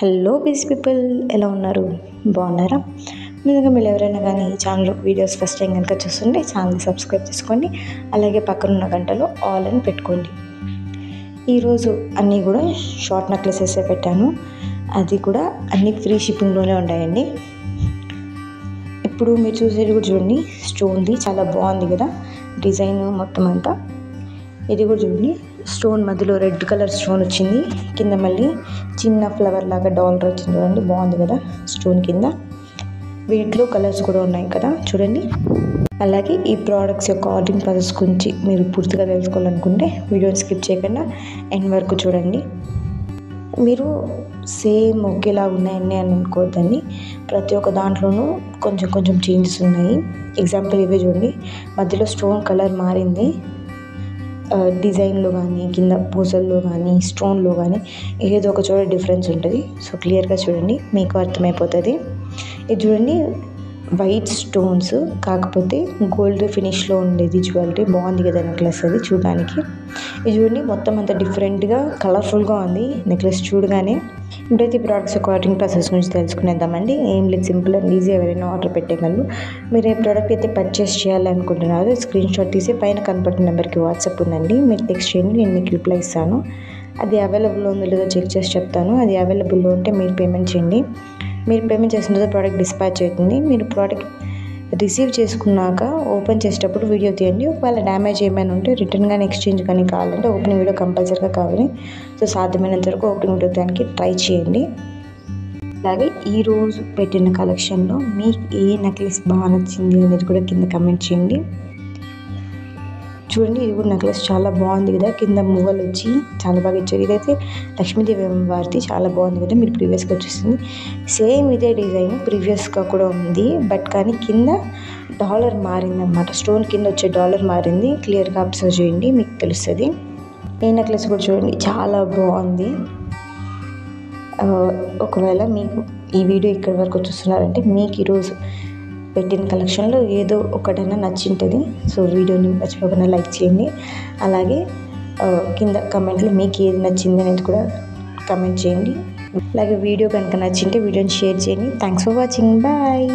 Hello busy people, ఎలా ఉన్నారు? బాగున్నారా? ముందుగా మీరు ఎవరైనా కానీ ఈ ఛానల్ వీడియోస్ ఫస్ట్ టైం కనుక చూస్తుంటే ఛానల్ని సబ్స్క్రైబ్ చేసుకోండి. అలాగే పక్కనున్న గంటలో ఆల్ అని పెట్టుకోండి. ఈరోజు అన్నీ కూడా షార్ట్ నెక్లెసెస్ పెట్టాను. అది కూడా అన్నీ ఫ్రీ షిప్పింగ్లోనే ఉన్నాయండి. ఇప్పుడు మీరు చూసేది కూడా చూడండి, స్టోన్ది చాలా బాగుంది కదా డిజైన్ మొత్తం అంతా. ఇది కూడా చూడండి, స్టోన్ మధ్యలో రెడ్ కలర్ స్టోన్ వచ్చింది, కింద మళ్ళీ చిన్న ఫ్లవర్ లాగా డాలర్ వచ్చింది చూడండి, బాగుంది కదా స్టోన్ కింద. వీటిలో కలర్స్ కూడా ఉన్నాయి కదా చూడండి. అలాగే ఈ ప్రోడక్ట్స్ యొక్క ఆర్డరింగ్ ప్రాసెస్ గురించి మీరు పూర్తిగా తెలుసుకోవాలనుకుంటే వీడియోని స్కిప్ చేయకుండా ఎండ్ వరకు చూడండి. మీరు సేమ్ ఒకేలా ఉన్నాయని అని అనుకోవద్దండి. ప్రతి ఒక్క దాంట్లోనూ కొంచెం కొంచెం చేంజెస్ ఉన్నాయి. ఎగ్జాంపుల్ ఇవే చూడండి, మధ్యలో స్టోన్ కలర్ మారింది, డిజైన్లో కానీ కింద పూసల్లో కానీ స్టోన్లో కానీ ఏదో ఒక చోట డిఫరెన్స్ ఉంటుంది. సో క్లియర్గా చూడండి, మీకు అర్థమైపోతుంది. ఇది చూడండి, వైట్ స్టోన్స్ కాకపోతే గోల్డ్ ఫినిష్లో ఉండేది జ్యువెలరీ, బాగుంది కదా నెక్లెస్ అది చూడడానికి. ఇది చూడండి, మొత్తం అంతా డిఫరెంట్గా కలర్ఫుల్గా ఉంది నెక్లెస్ చూడగానే. ఇప్పుడైతే ఈ ప్రోడక్ట్స్ యొక్క ఆర్డరింగ్ ప్రాసెస్ గురించి తెలుసుకునేద్దామండి. ఏం లేదు, సింపుల్ అండ్ ఈజీ, ఎవరైనా ఆర్డర్ పెట్టగలరు. మీరు ఏ ప్రోడక్ట్ అయితే పర్చేస్ చేయాలనుకుంటున్నారో స్క్రీన్ షాట్ తీసి పైన కనపడుతున్న నెంబర్కి వాట్సాప్ ఉందండి, మీరు టెక్స్ట్ చేయండి, నేను మీకు రిప్లై ఇస్తాను. అది అవైలబుల్లో ఉందో లేదో చెక్ చేసి చెప్తాను. అది అవైలబుల్లో ఉంటే మీరు పేమెంట్ చేయండి. మీరు పేమెంట్ చేసిన తర్వాత ప్రోడక్ట్ డిస్పాచ్ అవుతుంది. మీరు ప్రోడక్ట్ రిసీవ్ చేసుకున్నాక ఓపెన్ చేసేటప్పుడు వీడియో తీయండి. ఒకవేళ డ్యామేజ్ ఏమైనా ఉంటే రిటర్న్ కానీ ఎక్స్చేంజ్ కానీ కావాలంటే ఓపెనింగ్ వీడియో కంపల్సరీగా కావాలి. సో సాధ్యమైనంత వరకు ఓపెనింగ్ వీడియో దానికి ట్రై చేయండి. అలాగే ఈరోజు పెట్టిన కలెక్షన్లో మీకు ఏ నెక్లెస్ బాగా నచ్చింది అనేది కూడా కింద కమెంట్ చేయండి. చూడండి, ఇది కూడా నెక్లెస్ చాలా బాగుంది కదా, కింద మువ్వలు వచ్చి చాలా బాగా ఇచ్చారు. ఇదైతే లక్ష్మీదేవి వారిది, చాలా బాగుంది కదా, మీరు ప్రీవియస్గా చూస్తుంది సేమ్ ఇదే డిజైన్ ప్రీవియస్గా కూడా ఉంది. బట్ కానీ కింద డాలర్ మారింది అనమాట, స్టోన్ కింద వచ్చే డాలర్ మారింది. క్లియర్గా అబ్జర్వ్ చేయండి, మీకు తెలుస్తుంది. ఈ నెక్లెస్ కూడా చూడండి, చాలా బాగుంది. ఒకవేళ మీకు ఈ వీడియో ఇక్కడి వరకు చూస్తున్నారంటే మీకు ఈరోజు పెట్టిన కలెక్షన్లో ఏదో ఒకటైనా నచ్చింటుంది. సో వీడియోని మర్చిపోకుండా లైక్ చేయండి. అలాగే కింద కమెంట్లో మీకు ఏది నచ్చింది అనేది కూడా కమెంట్ చేయండి. అలాగే వీడియో కనుక నచ్చింటే వీడియోని షేర్ చేయండి. Thanks for watching, bye.